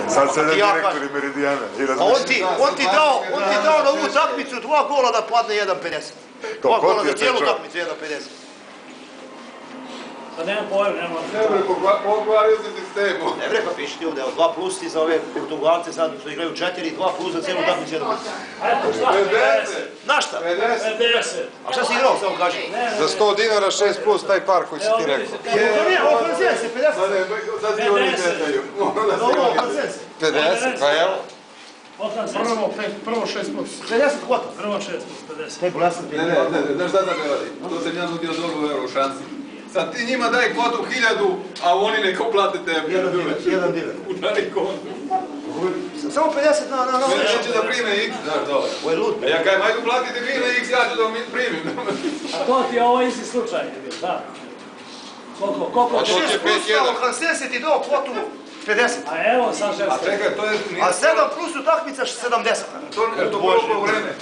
Sad se direktori Meridijana. On ti dao na ovu takmicu 2 gola da padne 1,50. 2 gola za cijelu takmicu 1,50. Pa nema pojma, nema. Pokvario se sistemu. Ne bre, pa piši ti ovdje, 2 plus ti za ove Portugalce sad što igraju 4, 2 plus za cijelu takmicu 1,50. Ajde, šta? 50. Na šta? 50. A šta si igrao, samo kaži? Za 100 dinara 6 plus taj par koji si ti rekao. To nije, ovo Franzense, 50. Ma ne, sad ti oni detaju. Ovo Franzense. 50, pa evo. Prvo 6 plus. 50 kvota. Prvo 6 plus 50. Taj glasan ti. Ne, znaš šta da ne radi? To sam ja nudio dobu euro šansi. Sad ti njima daj kvotu 1000, a oni neko plate tebi. Jedan diler. Udari kontu. Samo 50 na Mene neće da prime X, znaš dole. Ovo je lud. A ja kaj, majdu platite vi na X, ja ću da mi primim. A to ti je ovo isti slučaj, da. Koliko? A to će 5-1. Franzense ti dao kvotu 50. A evo, sad želite. A čekaj, to je... A 7 plus utakmica 70. To prvo vreme.